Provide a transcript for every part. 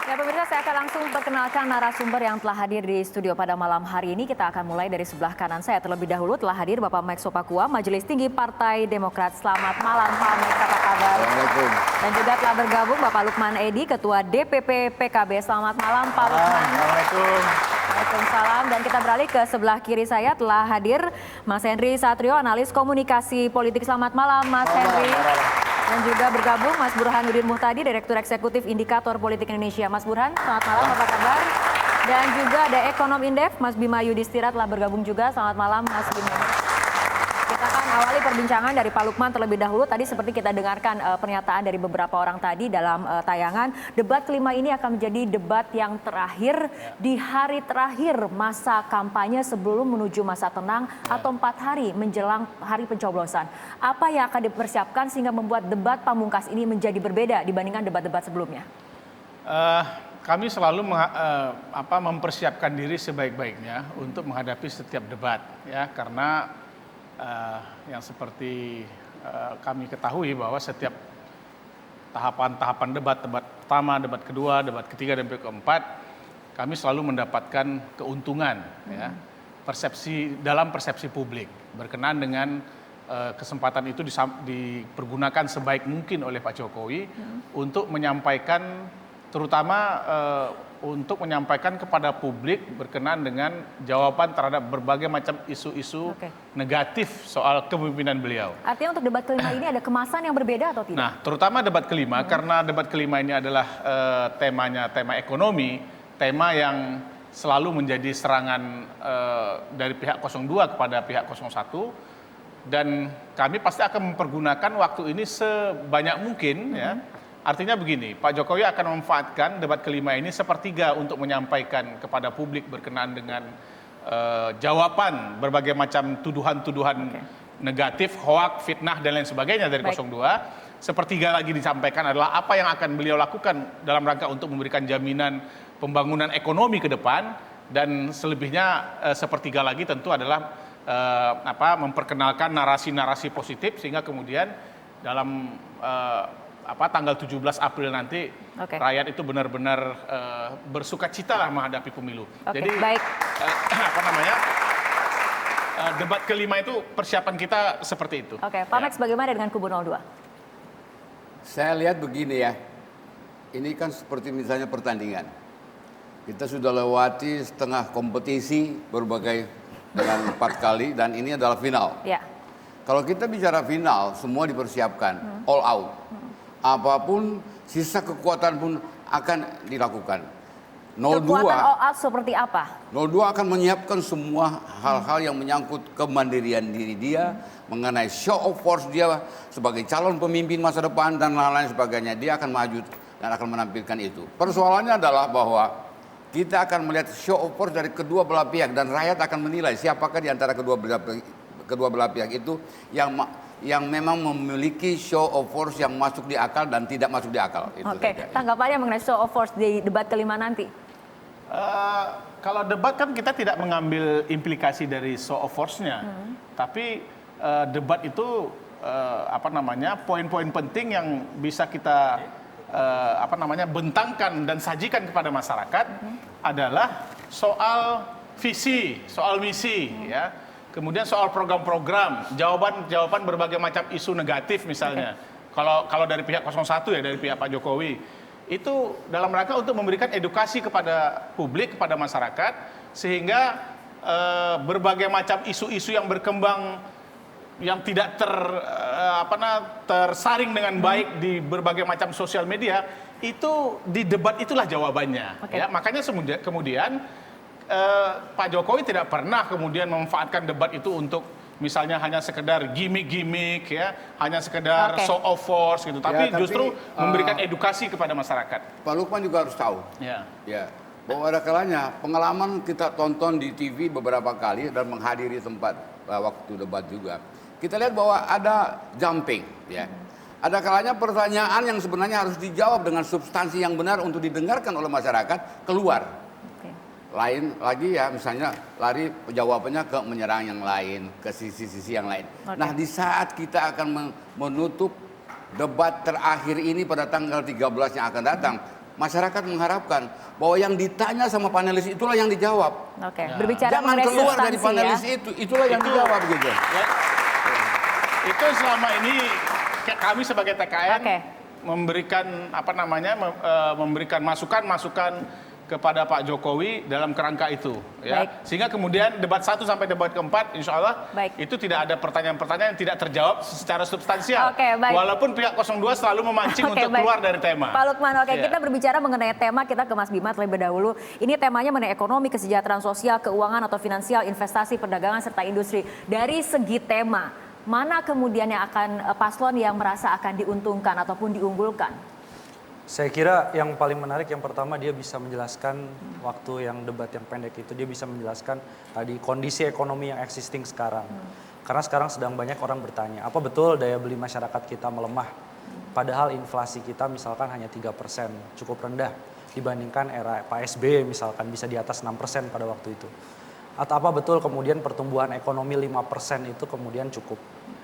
Ya pemirsa, saya akan langsung perkenalkan narasumber yang telah hadir di studio pada malam hari ini. Kita akan mulai dari sebelah kanan saya. Terlebih dahulu telah hadir Bapak Max Sopakua, Majelis Tinggi Partai Demokrat. Selamat malam Pak Max, apa kabar? Assalamualaikum. Dan juga telah bergabung Bapak Lukman Edi, Ketua DPP PKB. Selamat malam Pak Lukman. Assalamualaikum. Waalaikumsalam. Dan kita beralih ke sebelah kiri saya telah hadir Mas Henry Satrio, analis komunikasi politik. Selamat malam Mas Henry. Dan juga bergabung Mas Burhanuddin Muhtadi, Direktur Eksekutif Indikator Politik Indonesia. Mas Burhan, selamat malam, apa kabar? Dan juga ada Ekonom Indef, Mas Bima Yudhistira telah bergabung juga. Selamat malam, Mas Bima. Kita akan awali perbincangan dari Pak Lukman terlebih dahulu. Tadi seperti kita dengarkan pernyataan dari beberapa orang tadi dalam tayangan. Debat kelima ini akan menjadi debat yang terakhir di hari terakhir masa kampanye sebelum menuju masa tenang atau 4 hari menjelang hari pencoblosan. Apa yang akan dipersiapkan sehingga membuat debat pamungkas ini menjadi berbeda dibandingkan debat-debat sebelumnya? Kami selalu mempersiapkan diri sebaik-baiknya untuk menghadapi setiap debat, ya, karena yang seperti kami ketahui bahwa setiap tahapan-tahapan debat pertama, debat kedua, debat ketiga, dan keempat, kami selalu mendapatkan keuntungan, ya, dalam persepsi publik berkenaan dengan kesempatan itu dipergunakan sebaik mungkin oleh Pak Jokowi untuk menyampaikan, terutama untuk menyampaikan kepada publik berkenaan dengan jawaban terhadap berbagai macam isu-isu negatif soal kepemimpinan beliau. Artinya untuk debat kelima ini ada kemasan yang berbeda atau tidak? Nah, terutama debat kelima, karena debat kelima ini adalah tema ekonomi, tema yang selalu menjadi serangan dari pihak 02 kepada pihak 01, dan kami pasti akan mempergunakan waktu ini sebanyak mungkin, ya. Artinya begini, Pak Jokowi akan memanfaatkan debat kelima ini sepertiga untuk menyampaikan kepada publik berkenaan dengan jawaban berbagai macam tuduhan-tuduhan negatif, hoak, fitnah, dan lain sebagainya dari 02. Sepertiga lagi disampaikan adalah apa yang akan beliau lakukan dalam rangka untuk memberikan jaminan pembangunan ekonomi ke depan, dan selebihnya sepertiga lagi tentu adalah memperkenalkan narasi-narasi positif sehingga kemudian dalam tanggal 17 April nanti rakyat itu benar-benar bersukacita lah menghadapi pemilu. Jadi baik. Debat kelima itu persiapan kita seperti itu. Pak Max, bagaimana dengan kubu 02? Saya lihat begini ya, ini kan seperti misalnya pertandingan. Kita sudah lewati setengah kompetisi berbagai dengan 4 kali, dan ini adalah final. Ya. Kalau kita bicara final, semua dipersiapkan, all out. Apapun, sisa kekuatan pun akan dilakukan. 02, kekuatan all out seperti apa? 02 akan menyiapkan semua hal-hal yang menyangkut kemandirian diri dia, mengenai show of force dia sebagai calon pemimpin masa depan dan lain-lain sebagainya. Dia akan maju dan akan menampilkan itu. Persoalannya adalah bahwa kita akan melihat show of force dari kedua belah pihak, dan rakyat akan menilai siapakah di antara kedua belah pihak itu yang memang memiliki show of force yang masuk di akal dan tidak masuk di akal. Tanggapannya mengenai show of force di debat kelima nanti? Kalau debat kan kita tidak mengambil implikasi dari show of force-nya, tapi debat itu poin-poin penting yang bisa kita bentangkan dan sajikan kepada masyarakat adalah soal visi, soal misi, ya. Kemudian soal program-program, jawaban berbagai macam isu negatif misalnya. Kalau dari pihak 01, ya, dari pihak Pak Jokowi, itu dalam rangka untuk memberikan edukasi kepada publik, kepada masyarakat, sehingga berbagai macam isu-isu yang berkembang yang tidak tersaring dengan baik di berbagai macam sosial media, itu di debat itulah jawabannya. Ya, makanya kemudian Pak Jokowi tidak pernah kemudian memanfaatkan debat itu untuk misalnya hanya sekedar gimmick, ya, hanya sekedar show of force gitu, tapi justru memberikan edukasi kepada masyarakat. Pak Lukman juga harus tahu, bahwa ada kalanya pengalaman kita tonton di TV beberapa kali dan menghadiri tempat waktu debat juga. Kita lihat bahwa ada jumping, ya. Ada kalanya pertanyaan yang sebenarnya harus dijawab dengan substansi yang benar untuk didengarkan oleh masyarakat keluar. Lain lagi, ya, misalnya lari jawabannya ke menyerang yang lain, ke sisi-sisi yang lain. Nah, di saat kita akan menutup debat terakhir ini pada tanggal 13 yang akan datang, masyarakat mengharapkan bahwa yang ditanya sama panelis itulah yang dijawab. Oke, berbicara Jangan mengenai keluar dari substansi panelis ya. itulah yang dijawab gitu. Ya. Itu selama ini kami sebagai TKN memberikan memberikan masukan kepada Pak Jokowi dalam kerangka itu, ya. Sehingga kemudian debat 1 sampai debat ke-4, insya Allah itu tidak ada pertanyaan-pertanyaan yang tidak terjawab secara substansial. Walaupun pihak 02 selalu memancing untuk keluar dari tema. Pak Lukman, kita berbicara mengenai tema, kita ke Mas Bima terlebih dahulu. Ini temanya mengenai ekonomi, kesejahteraan sosial, keuangan atau finansial, investasi, perdagangan, serta industri. Dari segi tema, mana kemudian yang akan paslon yang merasa akan diuntungkan ataupun diunggulkan? Saya kira yang paling menarik yang pertama dia bisa menjelaskan waktu yang debat yang pendek itu, dia bisa menjelaskan tadi kondisi ekonomi yang existing sekarang. Karena sekarang sedang banyak orang bertanya, apa betul daya beli masyarakat kita melemah? Padahal inflasi kita misalkan hanya 3%, cukup rendah dibandingkan era Pak SBY misalkan bisa di atas 6% pada waktu itu. Atau apa betul kemudian pertumbuhan ekonomi 5% itu kemudian cukup?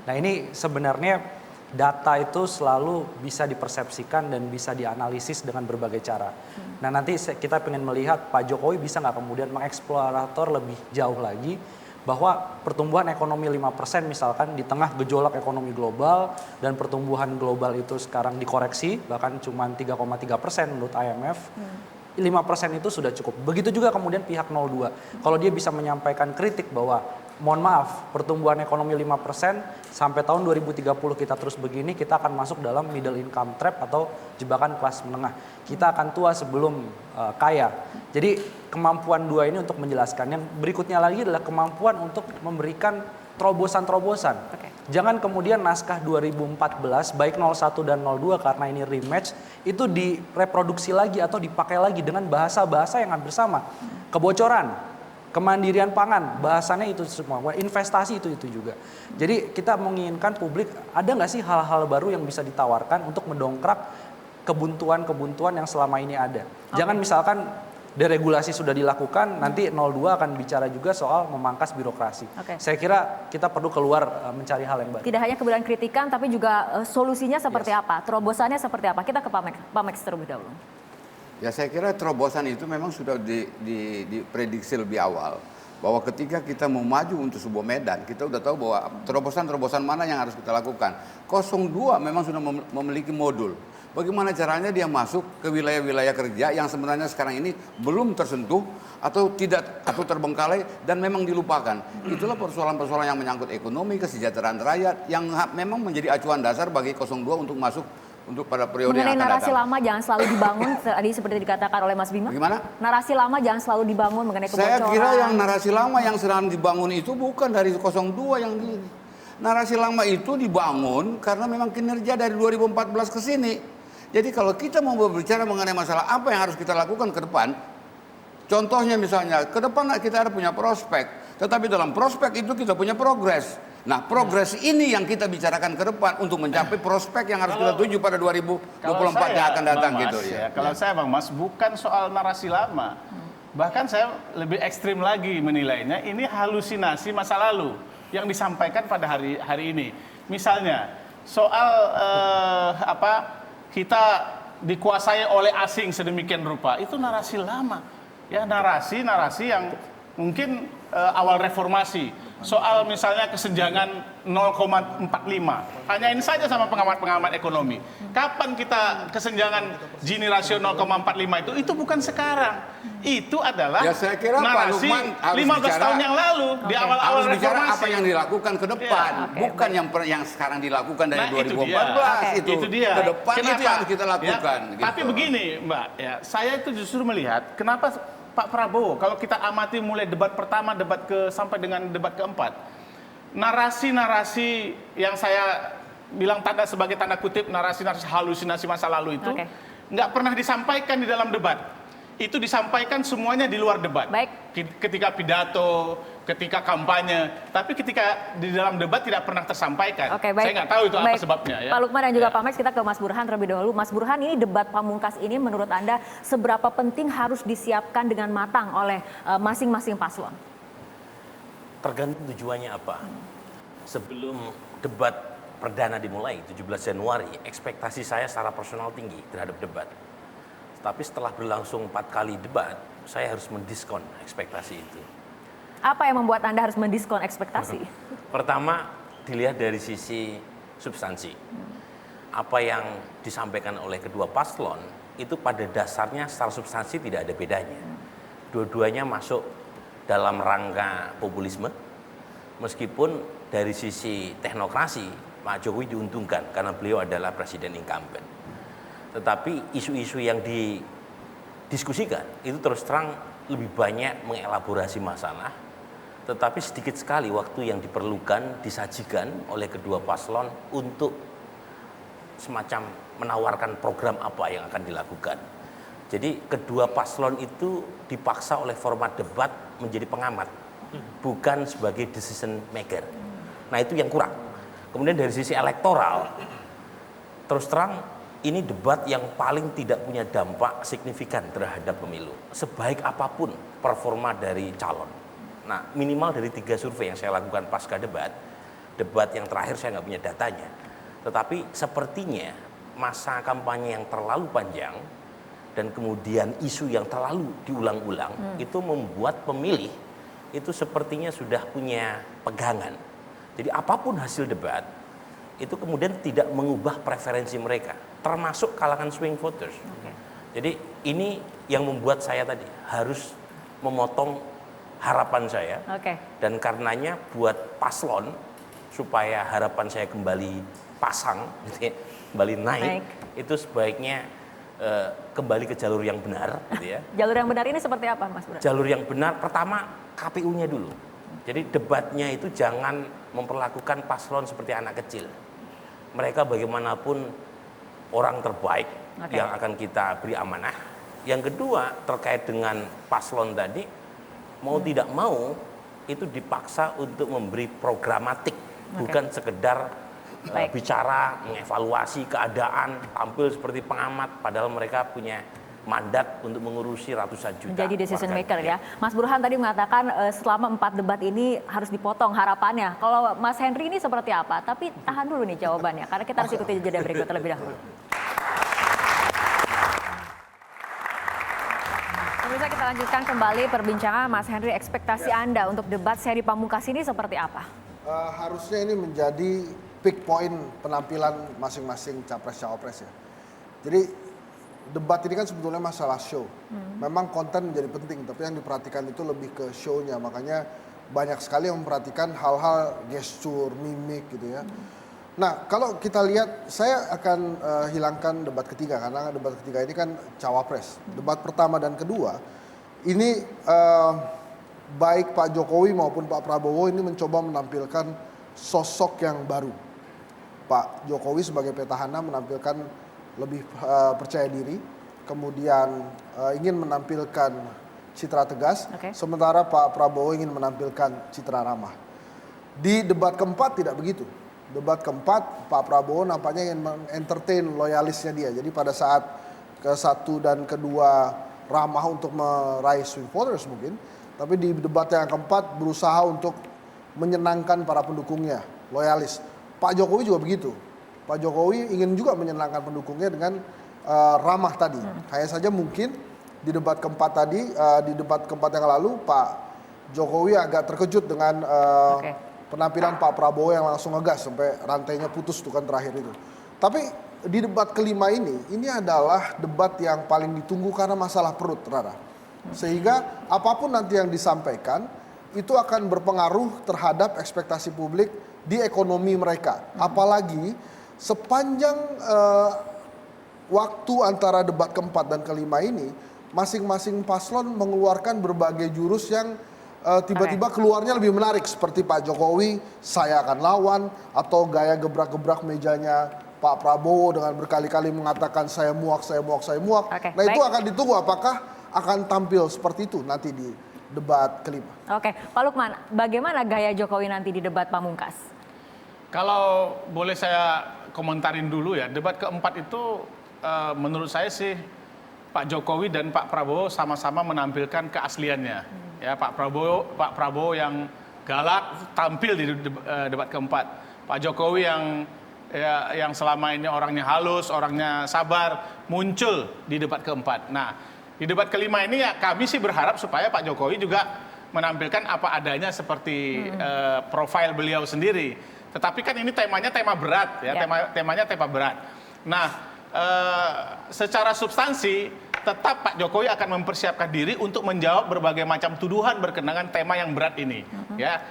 Nah ini sebenarnya data itu selalu bisa dipersepsikan dan bisa dianalisis dengan berbagai cara. Nah nanti kita ingin melihat Pak Jokowi bisa nggak kemudian mengeksplorator lebih jauh lagi bahwa pertumbuhan ekonomi 5% misalkan di tengah gejolak ekonomi global dan pertumbuhan global itu sekarang dikoreksi bahkan cuma 3,3% menurut IMF. 5% itu sudah cukup. Begitu juga kemudian pihak 02. Kalau dia bisa menyampaikan kritik bahwa mohon maaf, pertumbuhan ekonomi 5% sampai tahun 2030 kita terus begini, kita akan masuk dalam middle income trap atau jebakan kelas menengah. Kita akan tua sebelum kaya. Jadi kemampuan 2 ini untuk menjelaskan. Yang berikutnya lagi adalah kemampuan untuk memberikan terobosan-terobosan. Jangan kemudian naskah 2014 baik 01 dan 02 karena ini rematch itu direproduksi lagi atau dipakai lagi dengan bahasa-bahasa yang hampir sama. Kebocoran, kemandirian pangan, bahasannya itu semua, investasi itu juga. Jadi kita menginginkan publik ada nggak sih hal-hal baru yang bisa ditawarkan untuk mendongkrak kebuntuan-kebuntuan yang selama ini ada. Jangan misalkan deregulasi sudah dilakukan, nanti 02 akan bicara juga soal memangkas birokrasi. Saya kira kita perlu keluar mencari hal yang baru. Tidak hanya kemudian kritikan, tapi juga solusinya seperti apa, terobosannya seperti apa. Kita ke Pak Max terlebih dahulu. Ya saya kira terobosan itu memang sudah diprediksi lebih awal. Bahwa ketika kita mau maju untuk sebuah medan, kita sudah tahu bahwa terobosan-terobosan mana yang harus kita lakukan. 02 memang sudah memiliki modul. Bagaimana caranya dia masuk ke wilayah-wilayah kerja yang sebenarnya sekarang ini belum tersentuh atau terbengkalai dan memang dilupakan. Itulah persoalan-persoalan yang menyangkut ekonomi, kesejahteraan rakyat yang memang menjadi acuan dasar bagi 02 untuk masuk untuk pada periode yang akan datang. Narasi lama jangan selalu dibangun tadi seperti dikatakan oleh Mas Bima. Gimana? Narasi lama jangan selalu dibangun mengenai kebocoran. Saya kira yang narasi lama yang sedang dibangun itu bukan dari 02 yang narasi lama itu dibangun karena memang kinerja dari 2014 ke sini. Jadi kalau kita mau berbicara mengenai masalah apa yang harus kita lakukan ke depan, contohnya misalnya ke depan kita ada punya prospek, tetapi dalam prospek itu kita punya progres. Nah, progres ini yang kita bicarakan ke depan untuk mencapai prospek yang harus kita tuju pada 2024 yang akan datang gitu ya. Kalau saya Bang Mas, bukan soal narasi lama. Bahkan saya lebih ekstrim lagi menilainya, ini halusinasi masa lalu yang disampaikan pada hari ini. Misalnya soal kita dikuasai oleh asing sedemikian rupa, itu narasi lama. Ya, narasi yang mungkin awal reformasi. Soal misalnya kesenjangan 0,45. Tanyain saja sama pengamat-pengamat ekonomi. Kapan kita kesenjangan Gini rasio 0,45 itu bukan sekarang. Itu adalah ya, saya kira narasi Pak 15 tahun yang lalu di awal-awal harus bicara reformasi. apa yang dilakukan ke depan, bukan yang sekarang dilakukan dari 2014 itu dia. Ke depan itu yang harus kita lakukan. Ya, gitu. Tapi begini, Mbak, ya, saya itu justru melihat kenapa Pak Prabowo, kalau kita amati mulai debat pertama, sampai dengan debat keempat, narasi-narasi yang saya bilang sebagai tanda kutip narasi-narasi halusinasi masa lalu itu nggak pernah disampaikan di dalam debat. Itu disampaikan semuanya di luar debat. Ketika pidato, ketika kampanye, tapi ketika di dalam debat tidak pernah tersampaikan. Saya nggak tahu itu apa sebabnya. Ya. Pak Lukman dan juga Pak Max, kita ke Mas Burhan terlebih dahulu. Mas Burhan, ini debat pamungkas ini menurut Anda seberapa penting harus disiapkan dengan matang oleh masing-masing paslon? Tergantung tujuannya apa. Sebelum debat perdana dimulai 17 Januari, ekspektasi saya secara personal tinggi terhadap debat. Tapi setelah berlangsung 4 kali debat, saya harus mendiskon ekspektasi itu. Apa yang membuat Anda harus mendiskon ekspektasi? Pertama, dilihat dari sisi substansi. Apa yang disampaikan oleh kedua paslon itu pada dasarnya secara substansi tidak ada bedanya. Dua-duanya masuk dalam rangka populisme, meskipun dari sisi teknokrasi Pak Jokowi diuntungkan karena beliau adalah presiden incumbent. Tetapi isu-isu yang didiskusikan itu terus terang lebih banyak mengelaborasi masalah, tetapi sedikit sekali waktu yang diperlukan disajikan oleh kedua paslon untuk semacam menawarkan program apa yang akan dilakukan. Jadi kedua paslon itu dipaksa oleh format debat menjadi pengamat, bukan sebagai decision maker. Nah itu yang kurang. Kemudian dari sisi elektoral, terus terang ini debat yang paling tidak punya dampak signifikan terhadap pemilu. Sebaik apapun performa dari calon. Nah minimal dari 3 survei yang saya lakukan pasca debat yang terakhir saya nggak punya datanya. Tetapi sepertinya masa kampanye yang terlalu panjang dan kemudian isu yang terlalu diulang-ulang itu membuat pemilih itu sepertinya sudah punya pegangan. Jadi apapun hasil debat itu kemudian tidak mengubah preferensi mereka, termasuk kalangan swing voters. Jadi ini yang membuat saya tadi harus memotong harapan saya. Dan karenanya buat paslon supaya harapan saya kembali pasang, gitu ya, kembali naik, itu sebaiknya kembali ke jalur yang benar. Gitu ya. Jalur yang benar ini seperti apa, Mas Burhan? Jalur yang benar pertama KPU-nya dulu. Jadi debatnya itu jangan memperlakukan paslon seperti anak kecil. Mereka bagaimanapun orang terbaik yang akan kita beri amanah. Yang kedua terkait dengan paslon tadi, mau tidak mau itu dipaksa untuk memberi programatik, bukan sekedar bicara, mengevaluasi keadaan, tampil seperti pengamat, padahal mereka punya mandat untuk mengurusi ratusan juta. Menjadi decision maker ya. Mas Burhan tadi mengatakan selama 4 debat ini harus dipotong harapannya. Kalau Mas Henry ini seperti apa? Tapi tahan dulu nih jawabannya, karena kita harus ikuti jeda berikut terlebih dahulu. Pemirsa, kita lanjutkan kembali perbincangan. Mas Henry, ekspektasi Anda untuk debat seri pamungkas ini seperti apa? Harusnya ini menjadi peak point penampilan masing-masing capres-cawapres ya. Jadi debat ini kan sebetulnya masalah show. Memang konten menjadi penting, tapi yang diperhatikan itu lebih ke show-nya. Makanya banyak sekali yang memperhatikan hal-hal gestur, mimik gitu ya. Nah, kalau kita lihat, saya akan hilangkan debat ketiga, karena debat ketiga ini kan cawapres. Debat pertama dan kedua, ini baik Pak Jokowi maupun Pak Prabowo ini mencoba menampilkan sosok yang baru. Pak Jokowi sebagai petahana menampilkan lebih percaya diri, kemudian ingin menampilkan citra tegas, sementara Pak Prabowo ingin menampilkan citra ramah. Di debat keempat tidak begitu. Debat keempat Pak Prabowo nampaknya ingin mengentertain loyalisnya dia. Jadi pada saat ke-1 dan kedua ramah untuk meraih swing voters mungkin, tapi di debat yang keempat berusaha untuk menyenangkan para pendukungnya, loyalis. Pak Jokowi juga begitu. Pak Jokowi ingin juga menyenangkan pendukungnya dengan ramah tadi. Hanya saja mungkin di debat keempat tadi, di debat keempat yang lalu Pak Jokowi agak terkejut dengan penampilan Pak Prabowo yang langsung ngegas sampai rantainya putus tuh kan terakhir itu. Tapi di debat kelima ini adalah debat yang paling ditunggu karena masalah perut, Rara. Sehingga apapun nanti yang disampaikan itu akan berpengaruh terhadap ekspektasi publik di ekonomi mereka. Apalagi sepanjang waktu antara debat keempat dan kelima ini, masing-masing paslon mengeluarkan berbagai jurus yang tiba-tiba keluarnya lebih menarik. Seperti Pak Jokowi, saya akan lawan, atau gaya gebrak-gebrak mejanya Pak Prabowo dengan berkali-kali mengatakan saya muak, saya muak, saya muak. Nah itu akan ditunggu apakah akan tampil seperti itu nanti di debat kelima. Pak Lukman, bagaimana gaya Jokowi nanti di debat pamungkas? Kalau boleh saya komentarin dulu ya, debat keempat itu menurut saya sih Pak Jokowi dan Pak Prabowo sama-sama menampilkan keasliannya. Ya, Pak Prabowo yang galak tampil di debat keempat. Pak Jokowi yang ya yang selama ini orangnya halus, orangnya sabar, muncul di debat keempat. Nah, di debat kelima ini ya kami sih berharap supaya Pak Jokowi juga menampilkan apa adanya seperti profil beliau sendiri. Tetapi kan ini temanya tema berat ya, temanya tema berat. Nah, secara substansi tetap Pak Jokowi akan mempersiapkan diri untuk menjawab berbagai macam tuduhan berkenaan tema yang berat ini. Ya,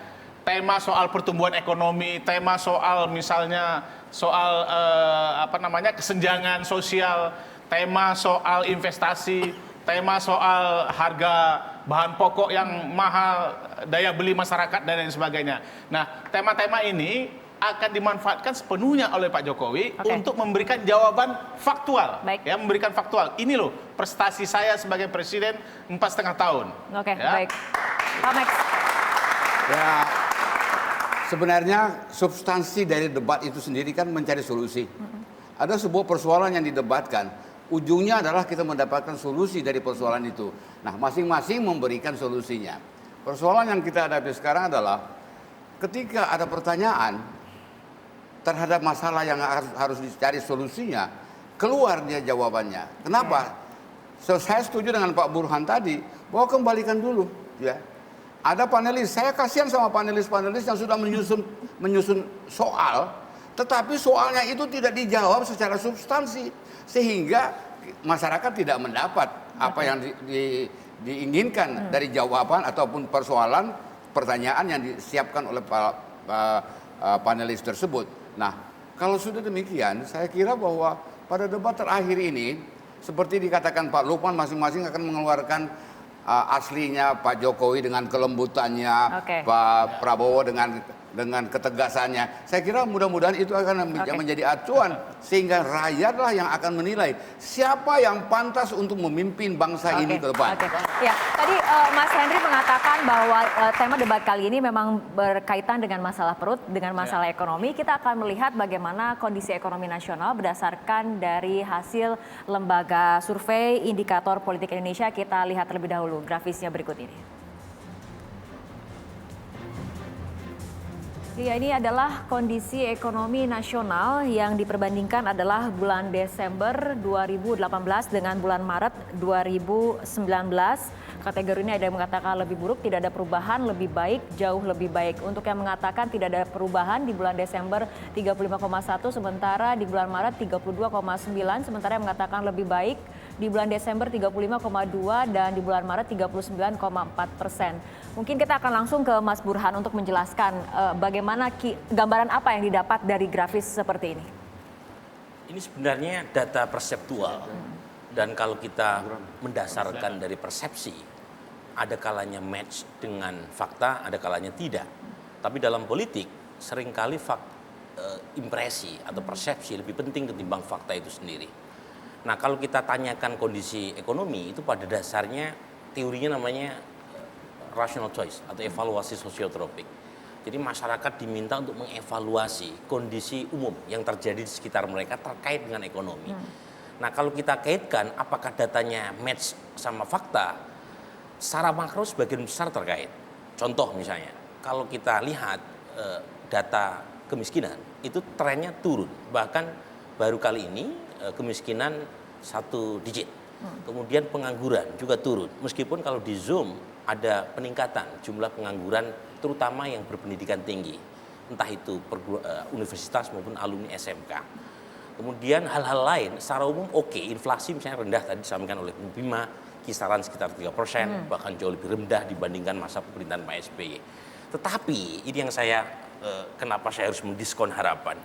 tema soal pertumbuhan ekonomi, tema soal misalnya soal kesenjangan sosial, tema soal investasi, tema soal harga bahan pokok yang mahal, daya beli masyarakat dan lain sebagainya. Nah, tema-tema ini akan dimanfaatkan sepenuhnya oleh Pak Jokowi untuk memberikan jawaban faktual. Ya, memberikan faktual. Ini loh prestasi saya sebagai presiden 4,5 tahun. Baik. Pak Max. Ya, sebenarnya substansi dari debat itu sendiri kan mencari solusi. Ada sebuah persoalan yang didebatkan, ujungnya adalah kita mendapatkan solusi dari persoalan itu. Nah, masing-masing memberikan solusinya. Persoalan yang kita hadapi sekarang adalah ketika ada pertanyaan terhadap masalah yang harus dicari solusinya, keluar dia jawabannya. Kenapa? Saya setuju dengan Pak Burhan tadi, bahwa kembalikan dulu. Ya. Ada panelis, saya kasihan sama panelis-panelis yang sudah menyusun soal, tetapi soalnya itu tidak dijawab secara substansi, sehingga masyarakat tidak mendapat apa yang diinginkan dari jawaban ataupun pertanyaan yang disiapkan oleh panelis tersebut. Nah, kalau sudah demikian, saya kira bahwa pada debat terakhir ini, seperti dikatakan Pak Lukman, masing-masing akan mengeluarkan aslinya, Pak Jokowi dengan kelembutannya, Pak Prabowo dengan ketegasannya. Saya kira mudah-mudahan itu akan menjadi acuan, sehingga rakyatlah yang akan menilai siapa yang pantas untuk memimpin bangsa ini ke depan. Ya, tadi Mas Henry mengatakan bahwa tema debat kali ini memang berkaitan dengan masalah perut, dengan masalah ekonomi. Kita akan melihat bagaimana kondisi ekonomi nasional berdasarkan dari hasil lembaga survei Indikator Politik Indonesia. Kita lihat terlebih dahulu grafisnya berikut ini. Ya, ini adalah kondisi ekonomi nasional yang diperbandingkan adalah bulan Desember 2018 dengan bulan Maret 2019. Kategori ini ada yang mengatakan lebih buruk, tidak ada perubahan, lebih baik, jauh lebih baik. Untuk yang mengatakan tidak ada perubahan di bulan Desember 35,1, sementara di bulan Maret 32,9, sementara yang mengatakan lebih baik di bulan Desember 35,2 dan di bulan Maret 39,4%. Mungkin kita akan langsung ke Mas Burhan untuk menjelaskan bagaimana gambaran apa yang didapat dari grafis seperti ini. Ini sebenarnya data perseptual dan kalau kita mendasarkan dari persepsi, ada kalanya match dengan fakta, ada kalanya tidak. Tapi dalam politik seringkali impresi atau persepsi lebih penting ketimbang fakta itu sendiri. Nah, kalau kita tanyakan kondisi ekonomi itu pada dasarnya teorinya namanya rational choice atau evaluasi sosiotropik. Jadi masyarakat diminta untuk mengevaluasi kondisi umum yang terjadi di sekitar mereka terkait dengan ekonomi. Nah, kalau kita kaitkan apakah datanya match sama fakta, secara makro sebagian besar terkait. Contoh misalnya, kalau kita lihat data kemiskinan itu trennya turun. Bahkan baru kali ini kemiskinan 1 digit. Kemudian pengangguran juga turun. Meskipun kalau di Zoom ada peningkatan jumlah pengangguran terutama yang berpendidikan tinggi. Entah itu universitas maupun alumni SMK. Kemudian hal-hal lain secara umum inflasi misalnya rendah tadi disampaikan oleh Bung Bima, kisaran sekitar 3%, bahkan jauh lebih rendah dibandingkan masa pemerintahan Pak SBY. Tetapi ini yang saya kenapa saya harus mendiskon harapan.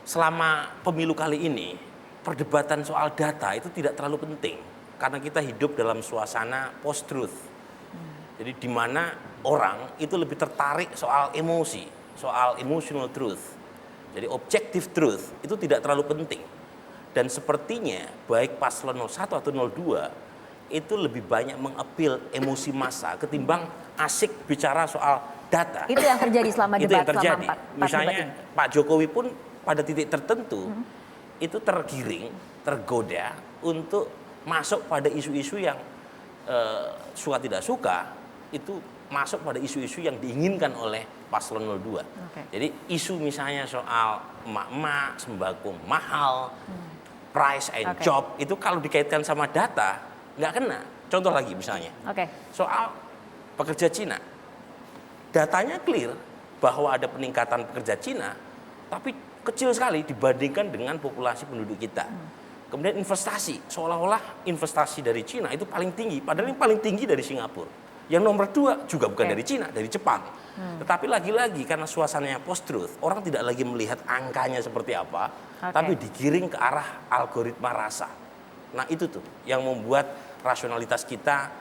Selama pemilu kali ini perdebatan soal data itu tidak terlalu penting karena kita hidup dalam suasana post-truth. Jadi di mana orang itu lebih tertarik soal emosi, soal emotional truth. Jadi objective truth itu tidak terlalu penting. Dan sepertinya baik paslon 01 atau 02 itu lebih banyak mengapil emosi massa ketimbang asik bicara soal data. Itu yang terjadi selama debat. Itu yang terjadi. Selama Misalnya Pak Jokowi pun pada titik tertentu itu tergiring, tergoda untuk masuk pada isu-isu yang suka tidak suka, itu masuk pada isu-isu yang diinginkan oleh paslon 02. Oke. Jadi isu misalnya soal emak-emak, sembako mahal, price and Oke. job, itu kalau dikaitkan sama data, nggak kena. Contoh lagi misalnya, Oke. soal pekerja Cina. Datanya clear bahwa ada peningkatan pekerja Cina, tapi kecil sekali dibandingkan dengan populasi penduduk kita. Kemudian investasi, seolah-olah investasi dari Cina itu paling tinggi, padahal yang paling tinggi dari Singapura. Yang nomor 2 juga bukan Oke. dari Cina, dari Jepang. Tetapi lagi-lagi karena suasananya post-truth, orang tidak lagi melihat angkanya seperti apa, Oke. tapi digiring ke arah algoritma rasa. Nah itu tuh yang membuat rasionalitas kita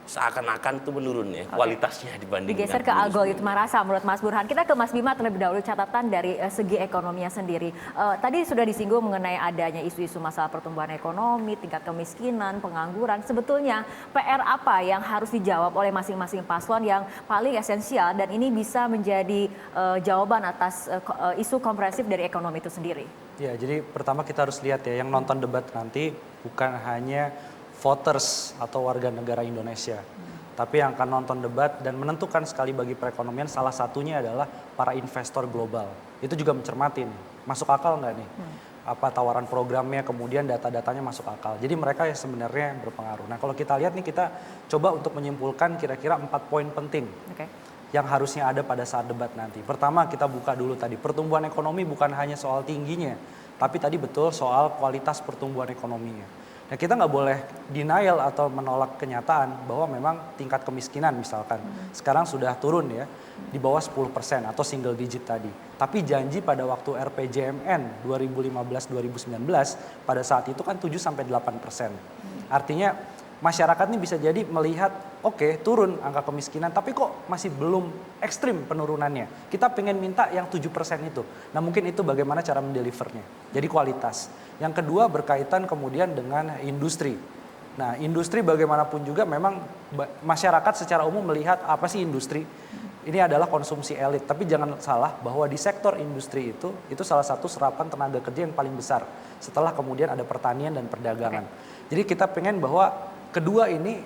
seakan-akan itu menurun ya, kualitasnya dibanding Digeser ke dengan dulu algoritma rasa menurut Mas Burhan. Kita ke Mas Bima terlebih dahulu, catatan dari segi ekonominya sendiri. Tadi sudah disinggung mengenai adanya isu-isu masalah pertumbuhan ekonomi, tingkat kemiskinan, pengangguran. Sebetulnya PR apa yang harus dijawab oleh masing-masing paslon yang paling esensial dan ini bisa menjadi jawaban atas isu komprehensif dari ekonomi itu sendiri? Ya, jadi pertama kita harus lihat ya, yang nonton debat nanti bukan hanya voters atau warga negara Indonesia. Tapi yang akan nonton debat dan menentukan sekali bagi perekonomian salah satunya adalah para investor global. Itu juga mencermati nih, masuk akal nggak nih? Apa tawaran programnya, kemudian data-datanya masuk akal. Jadi mereka yang sebenarnya berpengaruh. Nah kalau kita lihat nih, kita coba untuk menyimpulkan kira-kira 4 poin penting yang harusnya ada pada saat debat nanti. Pertama kita buka dulu tadi, pertumbuhan ekonomi bukan hanya soal tingginya, tapi tadi betul soal kualitas pertumbuhan ekonominya. Nah kita nggak boleh denial atau menolak kenyataan bahwa memang tingkat kemiskinan misalkan sekarang sudah turun ya di bawah 10% atau single digit tadi. Tapi janji pada waktu RPJMN 2015-2019 pada saat itu kan 7-8%. Artinya masyarakat ini bisa jadi melihat oke, turun angka kemiskinan tapi kok masih belum ekstrim penurunannya. Kita pengen minta yang 7% itu. Nah mungkin itu bagaimana cara mendelivernya. Jadi kualitas. Yang kedua berkaitan kemudian dengan industri. Nah industri bagaimanapun juga memang masyarakat secara umum melihat apa sih industri. Ini adalah konsumsi elit. Tapi jangan salah bahwa di sektor industri itu salah satu serapan tenaga kerja yang paling besar. Setelah kemudian ada pertanian dan perdagangan. Jadi kita pengen bahwa kedua ini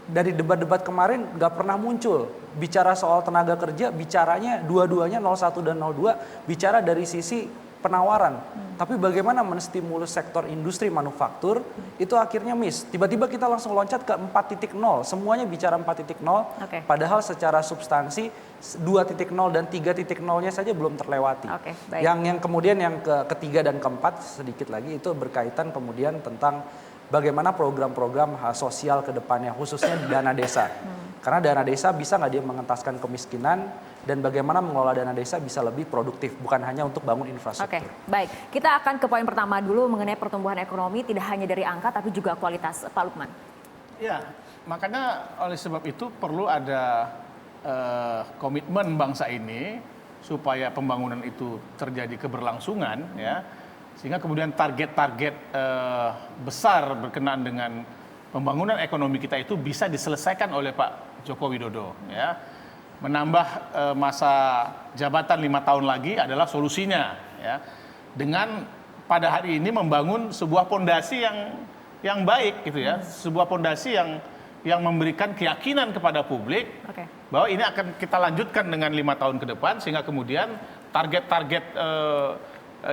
dari debat-debat kemarin nggak pernah muncul bicara soal tenaga kerja, bicaranya dua-duanya 01 dan 02 bicara dari sisi penawaran. Tapi bagaimana menstimulus sektor industri manufaktur itu akhirnya miss. Tiba-tiba kita langsung loncat ke 4.0, semuanya bicara 4.0, padahal secara substansi 2.0 dan 3.0-nya saja belum terlewati. Yang kemudian yang ketiga dan keempat sedikit lagi itu berkaitan kemudian tentang bagaimana program-program sosial ke depannya, khususnya dana desa. Karena dana desa bisa nggak dia mengentaskan kemiskinan, dan bagaimana mengelola dana desa bisa lebih produktif, bukan hanya untuk bangun infrastruktur. Baik. Kita akan ke poin pertama dulu mengenai pertumbuhan ekonomi, tidak hanya dari angka, tapi juga kualitas. Pak Lukman. Ya, makanya oleh sebab itu perlu ada komitmen bangsa ini, supaya pembangunan itu terjadi keberlangsungan, ya. Sehingga kemudian target-target besar berkenaan dengan pembangunan ekonomi kita itu bisa diselesaikan oleh Pak Joko Widodo. Ya. Menambah masa jabatan 5 tahun lagi adalah solusinya. Ya. Dengan pada hari ini membangun sebuah pondasi yang baik, gitu ya, sebuah pondasi yang memberikan keyakinan kepada publik bahwa ini akan kita lanjutkan dengan 5 tahun ke depan, sehingga kemudian target-target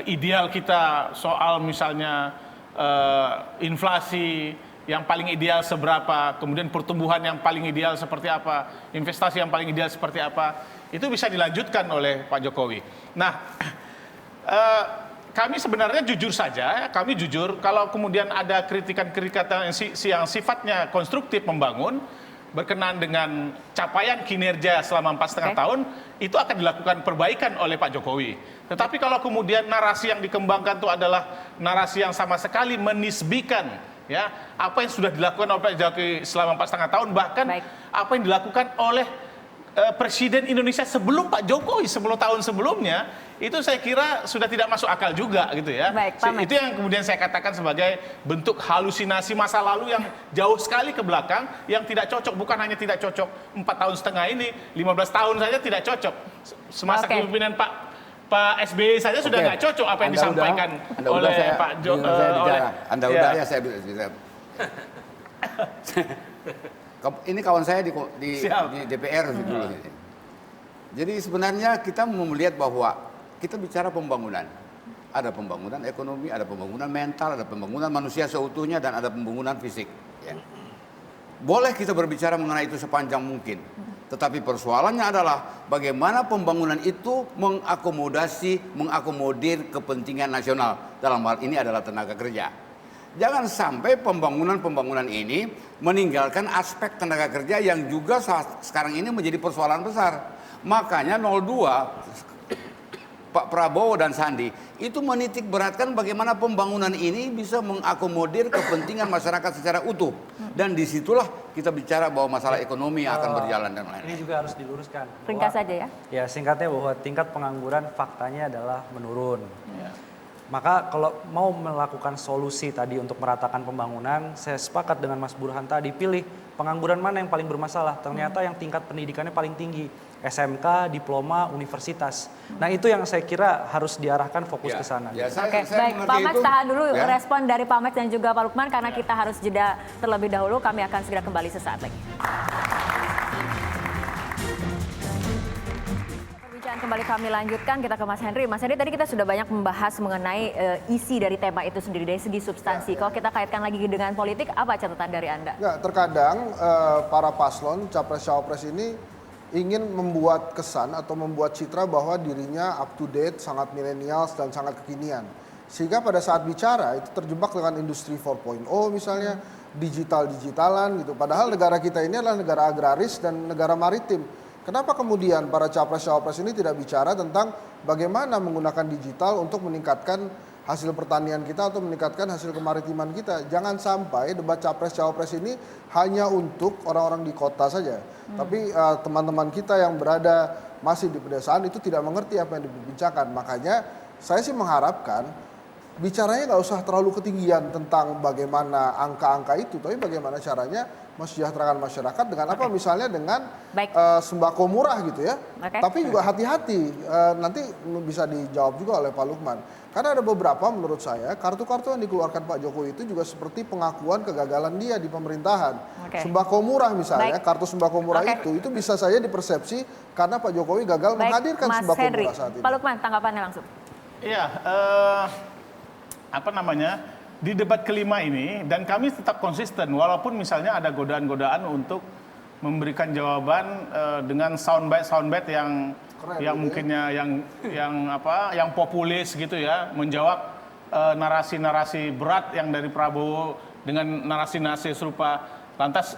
ideal kita soal misalnya inflasi yang paling ideal seberapa, kemudian pertumbuhan yang paling ideal seperti apa, investasi yang paling ideal seperti apa, itu bisa dilanjutkan oleh Pak Jokowi. Nah, kami sebenarnya jujur saja, kami jujur kalau kemudian ada kritikan-kritikan yang sifatnya konstruktif membangun, berkenaan dengan capaian kinerja selama 4,5 tahun, itu akan dilakukan perbaikan oleh Pak Jokowi. Tetapi kalau kemudian narasi yang dikembangkan itu adalah narasi yang sama sekali menisbikan ya apa yang sudah dilakukan oleh Pak Jokowi selama 4,5 tahun, bahkan apa yang dilakukan oleh Presiden Indonesia sebelum Pak Jokowi 10 tahun sebelumnya, itu saya kira sudah tidak masuk akal juga gitu ya. Itu yang kemudian saya katakan sebagai bentuk halusinasi masa lalu yang jauh sekali ke belakang, yang tidak cocok. Bukan hanya tidak cocok 4,5 tahun ini, 15 tahun saja tidak cocok. Semasa kepemimpinan Pak SBY saja sudah nggak cocok apa yang disampaikan oleh Pak Jokowi. Anda udah ya saya bisa. Ini kawan saya di DPR dulu. Jadi sebenarnya kita mau melihat bahwa kita bicara pembangunan. Ada pembangunan ekonomi, ada pembangunan mental, ada pembangunan manusia seutuhnya, dan ada pembangunan fisik. Ya. Boleh kita berbicara mengenai itu sepanjang mungkin. Tetapi persoalannya adalah bagaimana pembangunan itu mengakomodir kepentingan nasional. Dalam hal ini adalah tenaga kerja. Jangan sampai pembangunan ini meninggalkan aspek tenaga kerja yang juga sekarang ini menjadi persoalan besar. Makanya 02 Pak Prabowo dan Sandi itu menitik beratkan bagaimana pembangunan ini bisa mengakomodir kepentingan masyarakat secara utuh. Dan disitulah kita bicara bahwa masalah ekonomi akan berjalan dan lain-lain. Ini juga harus diluruskan. Ringkas saja ya. Ya, singkatnya bahwa tingkat pengangguran faktanya adalah menurun. Maka kalau mau melakukan solusi tadi untuk meratakan pembangunan, saya sepakat dengan Mas Burhan tadi, pilih pengangguran mana yang paling bermasalah. Ternyata yang tingkat pendidikannya paling tinggi, SMK, diploma, universitas. Nah itu yang saya kira harus diarahkan fokus ke sana. Oke, baik. Pak Max tahan dulu respon dari Pak Max dan juga Pak Lukman karena kita harus jeda terlebih dahulu. Kami akan segera kembali sesaat lagi. Perbincangan kembali kami lanjutkan, kita ke Mas Henry. Mas Henry, tadi kita sudah banyak membahas mengenai isi dari tema itu sendiri dari segi substansi. Kalau kita kaitkan lagi dengan politik, apa catatan dari Anda? Ya, terkadang para paslon, capres-cawapres ini ingin membuat kesan atau membuat citra bahwa dirinya up to date, sangat milenials dan sangat kekinian. Sehingga pada saat bicara itu terjebak dengan industri 4.0 misalnya, digital-digitalan gitu. Padahal negara kita ini adalah negara agraris dan negara maritim. Kenapa kemudian para capres-cawapres ini tidak bicara tentang bagaimana menggunakan digital untuk meningkatkan hasil pertanian kita atau meningkatkan hasil kemaritiman kita? Jangan sampai debat capres-cawapres ini hanya untuk orang-orang di kota saja. Tapi teman-teman kita yang berada masih di pedesaan itu tidak mengerti apa yang diperbincangkan. Makanya saya sih mengharapkan bicaranya nggak usah terlalu ketinggian tentang bagaimana angka-angka itu, tapi bagaimana caranya mensejahterakan masyarakat dengan apa, misalnya dengan sembako murah gitu ya. Tapi juga hati-hati, nanti bisa dijawab juga oleh Pak Lukman. Karena ada beberapa menurut saya kartu-kartu yang dikeluarkan Pak Jokowi itu juga seperti pengakuan kegagalan dia di pemerintahan. Sembako murah misalnya, kartu sembako murah itu bisa saja dipersepsi karena Pak Jokowi gagal menghadirkan sembako murah saat ini. Pak Lukman, tanggapannya langsung. Iya, di debat kelima ini, dan kami tetap konsisten walaupun misalnya ada godaan-godaan untuk memberikan jawaban dengan soundbite yang keren, yang mungkinnya yang populis gitu ya, menjawab narasi-narasi berat yang dari Prabowo dengan narasi-narasi serupa. Lantas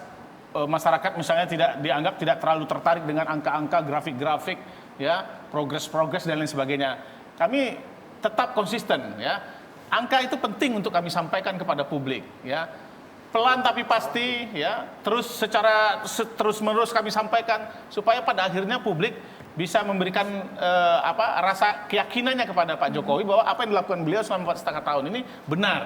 masyarakat misalnya dianggap tidak terlalu tertarik dengan angka-angka, grafik-grafik ya, progres dan lain sebagainya. Kami tetap konsisten ya. Angka itu penting untuk kami sampaikan kepada publik ya. Pelan tapi pasti ya, terus-menerus kami sampaikan supaya pada akhirnya publik bisa memberikan rasa keyakinannya kepada Pak Jokowi bahwa apa yang dilakukan beliau selama 4,5 tahun ini benar.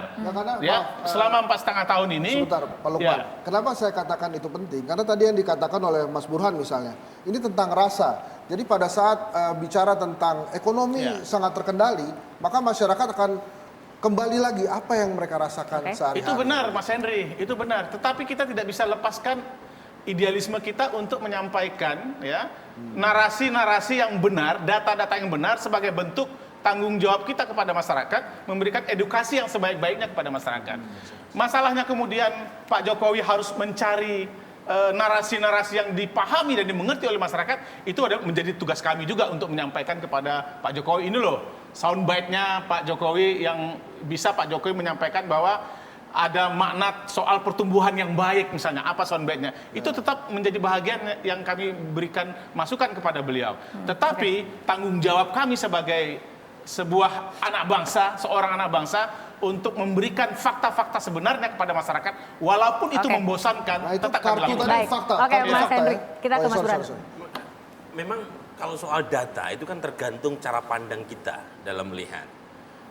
Selama 4,5 tahun ini. Sebentar, Pak Lukman. Kenapa saya katakan itu penting? Karena tadi yang dikatakan oleh Mas Burhan misalnya, ini tentang rasa. Jadi pada saat bicara tentang ekonomi sangat terkendali, maka masyarakat akan kembali lagi apa yang mereka rasakan sehari-hari. Itu benar, Mas Henry, itu benar. Tetapi kita tidak bisa lepaskan idealisme kita untuk menyampaikan ya narasi-narasi yang benar, data-data yang benar sebagai bentuk tanggung jawab kita kepada masyarakat, memberikan edukasi yang sebaik-baiknya kepada masyarakat. Masalahnya kemudian Pak Jokowi harus mencari narasi-narasi yang dipahami dan dimengerti oleh masyarakat. Itu adalah menjadi tugas kami juga untuk menyampaikan kepada Pak Jokowi, ini loh soundbite-nya Pak Jokowi yang bisa Pak Jokowi menyampaikan bahwa ada makna soal pertumbuhan yang baik misalnya, apa soundbite-nya. Itu tetap menjadi bahagian yang kami berikan masukan kepada beliau. Tetapi tanggung jawab kami sebagai sebuah anak bangsa, seorang anak bangsa untuk memberikan fakta-fakta sebenarnya kepada masyarakat, walaupun itu membosankan, tetap kami lakukan. Oke, Mas Henry, kita ke Mas Burhan. Memang kalau soal data itu kan tergantung cara pandang kita dalam melihat.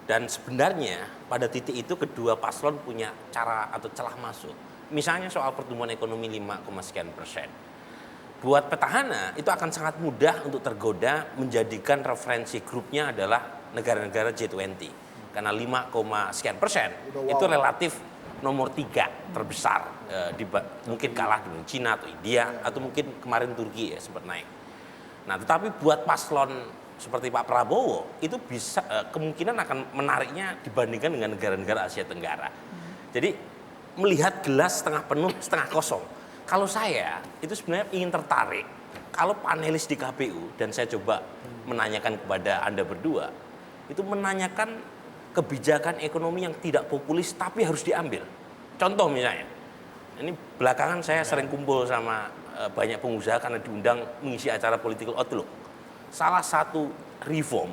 Dan sebenarnya pada titik itu kedua paslon punya cara atau celah masuk. Misalnya soal pertumbuhan ekonomi 5,sekian%. Buat petahana itu akan sangat mudah untuk tergoda menjadikan referensi grupnya adalah negara-negara G20. Karena 5,sekian% itu relatif nomor 3 terbesar. Mungkin kalah dengan Cina atau India atau mungkin kemarin Turki ya sempat naik. Nah, tetapi buat paslon seperti Pak Prabowo itu bisa kemungkinan akan menariknya dibandingkan dengan negara-negara Asia Tenggara. Jadi melihat gelas setengah penuh, setengah kosong. Kalau saya itu sebenarnya ingin tertarik kalau panelis di KPU dan saya coba menanyakan kepada Anda berdua, itu menanyakan kebijakan ekonomi yang tidak populis tapi harus diambil. Contoh misalnya, ini belakangan saya sering kumpul sama banyak pengusaha karena diundang mengisi acara Political Outlook. Salah satu reform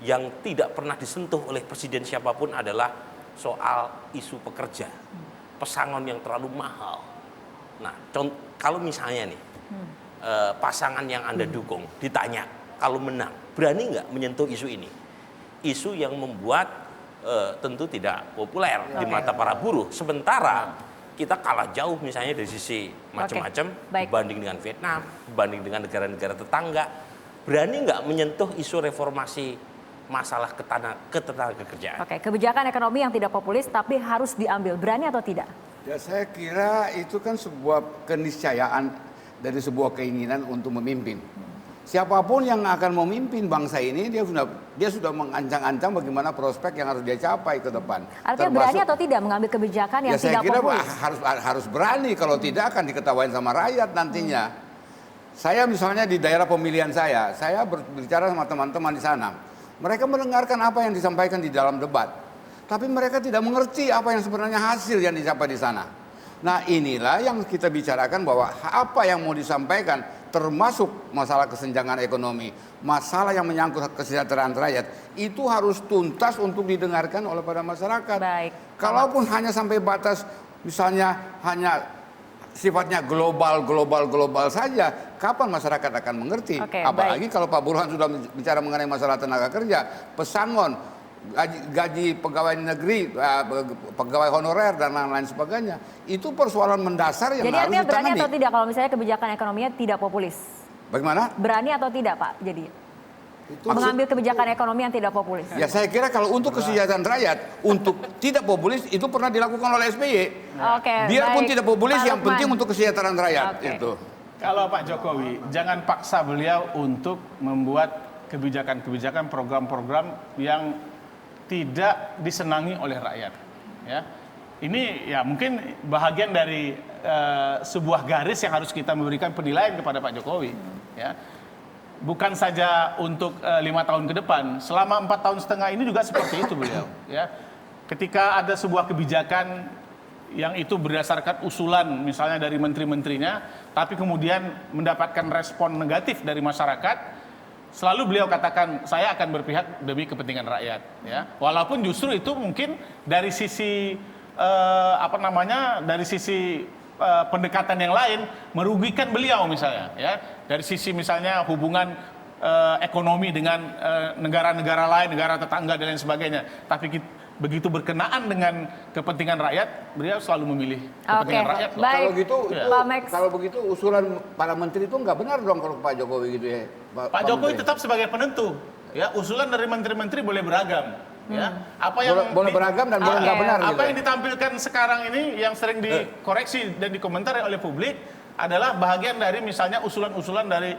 yang tidak pernah disentuh oleh presiden siapapun adalah soal isu pekerja, pesangon yang terlalu mahal. Nah, kalau misalnya nih pasangan yang Anda dukung ditanya kalau menang, berani nggak menyentuh isu ini? Isu yang membuat tentu tidak populer di mata para buruh. Sementara kita kalah jauh misalnya dari sisi macam-macam dibanding dengan Vietnam, dibanding dengan negara-negara tetangga. Berani nggak menyentuh isu reformasi masalah ketenagakerjaan? Oke, kebijakan ekonomi yang tidak populis tapi harus diambil, berani atau tidak? Ya, saya kira itu kan sebuah keniscayaan dari sebuah keinginan untuk memimpin. Siapapun yang akan memimpin bangsa ini dia sudah mengancang-ancang bagaimana prospek yang harus dia capai ke depan. Artinya berani atau tidak mengambil kebijakan yang tidak populis? Saya kira harus berani, kalau tidak akan diketawain sama rakyat nantinya. Saya misalnya di daerah pemilihan saya berbicara sama teman-teman di sana. Mereka mendengarkan apa yang disampaikan di dalam debat, tapi mereka tidak mengerti apa yang sebenarnya hasil yang dicapai di sana. Nah, inilah yang kita bicarakan bahwa apa yang mau disampaikan termasuk masalah kesenjangan ekonomi, masalah yang menyangkut kesejahteraan rakyat, itu harus tuntas untuk didengarkan oleh pada masyarakat. Baik. Kalaupun hanya sampai batas misalnya hanya sifatnya global saja, kapan masyarakat akan mengerti? Apalagi kalau Pak Burhan sudah bicara mengenai masalah tenaga kerja, pesangon, gaji pegawai negeri, pegawai honorer dan lain-lain sebagainya. Itu persoalan mendasar yang jadi harus ditangani. Jadi berani atau tidak kalau misalnya kebijakan ekonominya tidak populis? Bagaimana? Berani atau tidak, Pak? Jadi mengambil kebijakan ekonomi yang tidak populis. Ya, saya kira kalau untuk kesejahteraan rakyat, untuk tidak populis itu pernah dilakukan oleh SBY. Biarpun tidak populis, yang penting untuk kesejahteraan rakyat itu. Kalau Pak Jokowi, jangan paksa beliau untuk membuat kebijakan-kebijakan, program-program yang tidak disenangi oleh rakyat. Ya, ini ya mungkin bahagian dari sebuah garis yang harus kita memberikan penilaian kepada Pak Jokowi. Ya. Bukan saja untuk 5 tahun ke depan, selama 4 tahun setengah ini juga seperti itu beliau. Ya, ketika ada sebuah kebijakan yang itu berdasarkan usulan misalnya dari menteri-menterinya, tapi kemudian mendapatkan respon negatif dari masyarakat, selalu beliau katakan saya akan berpihak demi kepentingan rakyat. Ya, walaupun justru itu mungkin dari sisi dari sisi pendekatan yang lain merugikan beliau misalnya, ya, dari sisi misalnya hubungan ekonomi dengan negara-negara lain, negara tetangga dan lain sebagainya. Tapi begitu berkenaan dengan kepentingan rakyat, beliau selalu memilih kepentingan rakyat. Kalau begitu usulan para menteri itu nggak benar dong kalau Pak Jokowi gitu ya. Pak Jokowi tetap sebagai penentu. Ya, usulan dari menteri-menteri boleh beragam. Ya, apa yang boleh beragam dan boleh nggak benar. Apa yang ditampilkan sekarang ini yang sering dikoreksi dan dikomentari oleh publik adalah bahagian dari misalnya usulan-usulan dari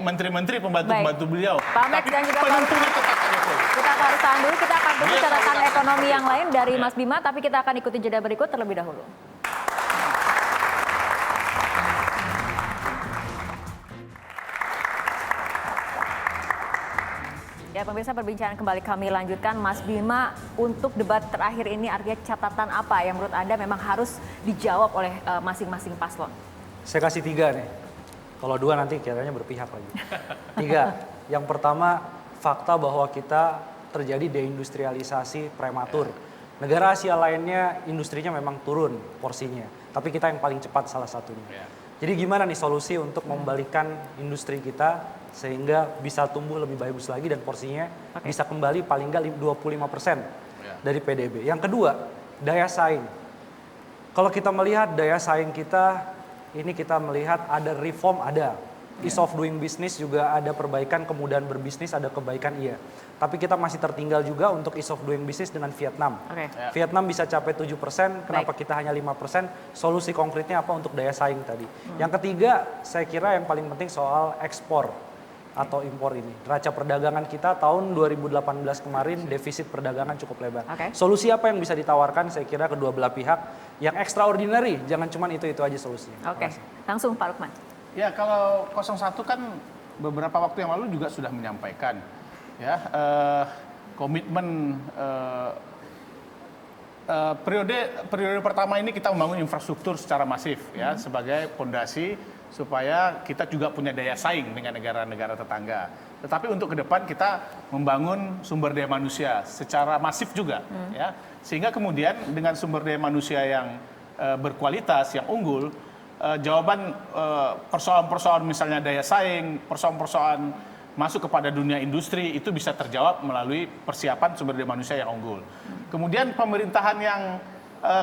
menteri-menteri pembantu-pembantu beliau. Pak dan juga penentunya tetap Pak Jokowi. Kita harus tahan dulu, kita akan tunggu catatan ekonomi yang lain dari Mas Bima, tapi kita akan ikuti jeda berikut terlebih dahulu. Ya, pemirsa, perbincangan kembali kami lanjutkan. Mas Bima, untuk debat terakhir ini artinya catatan apa yang menurut Anda memang harus dijawab oleh masing-masing paslon? Saya kasih 3 nih. Kalau 2 nanti kiranya berpihak lagi. 3. Yang pertama, fakta bahwa kita terjadi deindustrialisasi prematur. Negara Asia lainnya industrinya memang turun porsinya, tapi kita yang paling cepat salah satunya. Jadi gimana nih solusi untuk membalikan industri kita sehingga bisa tumbuh lebih bagus lagi dan porsinya bisa kembali paling nggak 25% dari PDB. Yang kedua, daya saing. Kalau kita melihat daya saing kita, ini kita melihat ada reform, ada ease of doing business juga ada perbaikan, kemudahan berbisnis ada kebaikan, iya. Tapi kita masih tertinggal juga untuk ease of doing business dengan Vietnam. Vietnam bisa capai 7%, kenapa kita hanya 5%? Solusi konkretnya apa untuk daya saing tadi? Yang ketiga, saya kira yang paling penting soal ekspor atau impor ini. Neraca perdagangan kita tahun 2018 kemarin defisit perdagangan cukup lebar. Solusi apa yang bisa ditawarkan? Saya kira kedua belah pihak yang extraordinary, jangan cuma itu aja solusinya. Langsung Pak Lukman. Ya, kalau 01 kan beberapa waktu yang lalu juga sudah menyampaikan ya komitmen periode pertama ini kita membangun infrastruktur secara masif ya sebagai fondasi supaya kita juga punya daya saing dengan negara-negara tetangga. Tetapi untuk ke depan kita membangun sumber daya manusia secara masif juga ya. Sehingga kemudian dengan sumber daya manusia yang berkualitas, yang unggul, jawaban persoalan-persoalan misalnya daya saing, persoalan-persoalan masuk kepada dunia industri itu bisa terjawab melalui persiapan sumber daya manusia yang unggul. Kemudian pemerintahan yang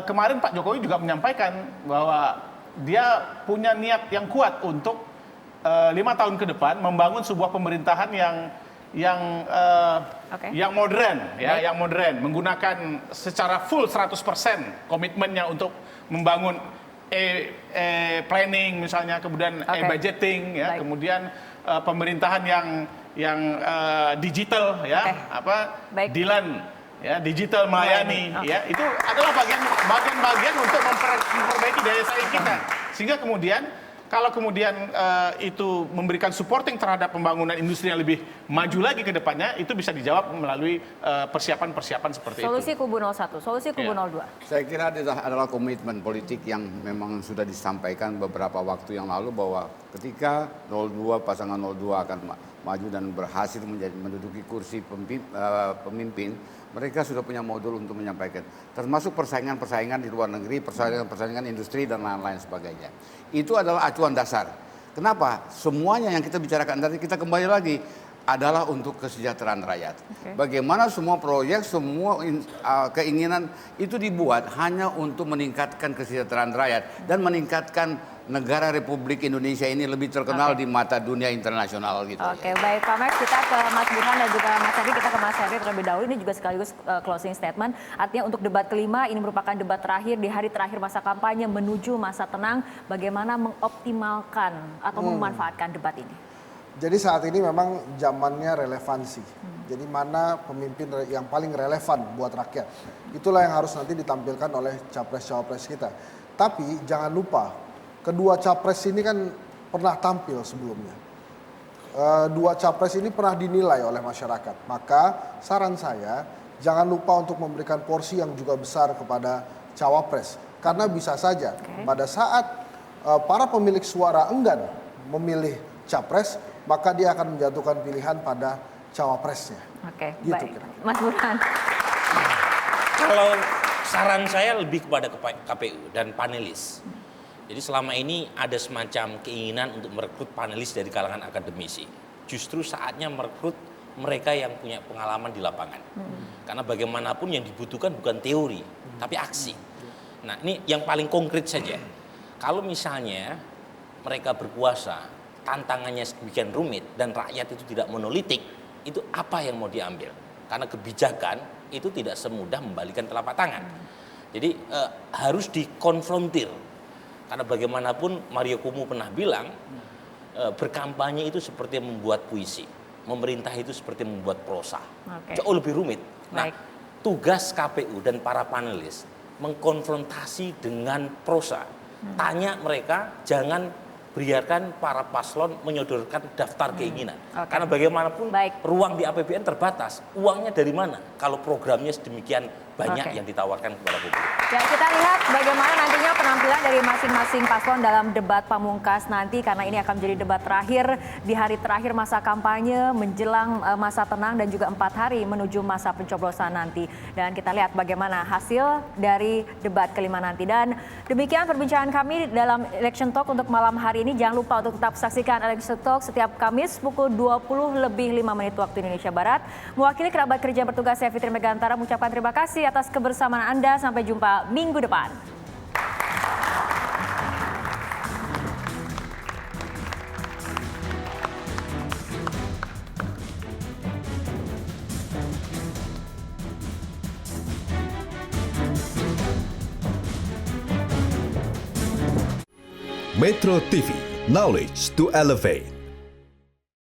kemarin Pak Jokowi juga menyampaikan bahwa dia punya niat yang kuat untuk 5 tahun ke depan membangun sebuah pemerintahan yang modern ya, yang modern, menggunakan secara full 100% komitmennya untuk membangun planning misalnya, kemudian budgeting ya, kemudian pemerintahan yang digital ya, Dilan ya, digital melayani ya, itu adalah bagian untuk memperbaiki daya saing kita. Sehingga kemudian kalau kemudian itu memberikan supporting terhadap pembangunan industri yang lebih maju lagi ke depannya, itu bisa dijawab melalui persiapan-persiapan seperti Solusi itu. kubu 01, solusi kubu 02. Saya kira adalah komitmen politik yang memang sudah disampaikan beberapa waktu yang lalu bahwa ketika pasangan 02 akan maju dan berhasil menduduki kursi pemimpin, mereka sudah punya modul untuk menyampaikan, termasuk persaingan-persaingan di luar negeri, persaingan industri dan lain-lain sebagainya. Itu adalah acuan dasar. Kenapa? Semuanya yang kita bicarakan tadi, kita kembali lagi, adalah untuk kesejahteraan rakyat. Bagaimana semua proyek, semua keinginan itu dibuat hanya untuk meningkatkan kesejahteraan rakyat dan meningkatkan negara Republik Indonesia ini lebih terkenal di mata dunia internasional gitu. Baik Pak Max, kita ke Mas Burhan dan juga Mas Heri. Kita ke Mas Heri terlebih dahulu. Ini juga sekaligus closing statement. Artinya untuk debat kelima ini merupakan debat terakhir di hari terakhir masa kampanye menuju masa tenang. Bagaimana mengoptimalkan atau memanfaatkan debat ini? Jadi saat ini memang zamannya relevansi. Jadi mana pemimpin yang paling relevan buat rakyat. Itulah yang harus nanti ditampilkan oleh capres-cawapres kita. Tapi jangan lupa, kedua capres ini kan pernah tampil sebelumnya. Dua capres ini pernah dinilai oleh masyarakat. Maka saran saya, jangan lupa untuk memberikan porsi yang juga besar kepada cawapres. Karena bisa saja pada saat para pemilik suara enggan memilih capres, maka dia akan menjatuhkan pilihan pada cawapresnya. Gitu baik. kira-kira. Mas Burhan. Kalau saran saya lebih kepada KPU dan panelis. Jadi selama ini ada semacam keinginan untuk merekrut panelis dari kalangan akademisi. Justru saatnya merekrut mereka yang punya pengalaman di lapangan. Karena bagaimanapun yang dibutuhkan bukan teori, tapi aksi. Nah, ini yang paling konkret saja. Kalau misalnya mereka berkuasa, tantangannya sedemikian rumit dan rakyat itu tidak monolitik, itu apa yang mau diambil? Karena kebijakan itu tidak semudah membalikan telapak tangan. Jadi harus dikonfrontir. Karena bagaimanapun Mario Cuomo pernah bilang, berkampanye itu seperti membuat puisi, memerintah itu seperti membuat prosa. Jauh lebih rumit. Nah, tugas KPU dan para panelis mengkonfrontasi dengan prosa. Tanya mereka, jangan biarkan para paslon menyodorkan daftar keinginan. Karena bagaimanapun ruang di APBN terbatas. Uangnya dari mana? Kalau programnya sedemikian banyak yang ditawarkan kepada publik. Ya, kita lihat bagaimana nantinya penampilan dari masing-masing paslon dalam debat pamungkas nanti, karena ini akan menjadi debat terakhir di hari terakhir masa kampanye menjelang masa tenang dan juga 4 hari menuju masa pencoblosan nanti. Dan kita lihat bagaimana hasil dari debat kelima nanti. Dan demikian perbincangan kami dalam Election Talk untuk malam hari ini. Jangan lupa untuk tetap saksikan Election Talk setiap Kamis pukul 20:05 waktu Indonesia Barat. Mewakili kerabat kerja yang bertugas, saya Fitri Megantara mengucapkan terima kasih atas kebersamaan Anda. Sampai jumpa minggu depan. Metro TV, knowledge to elevate.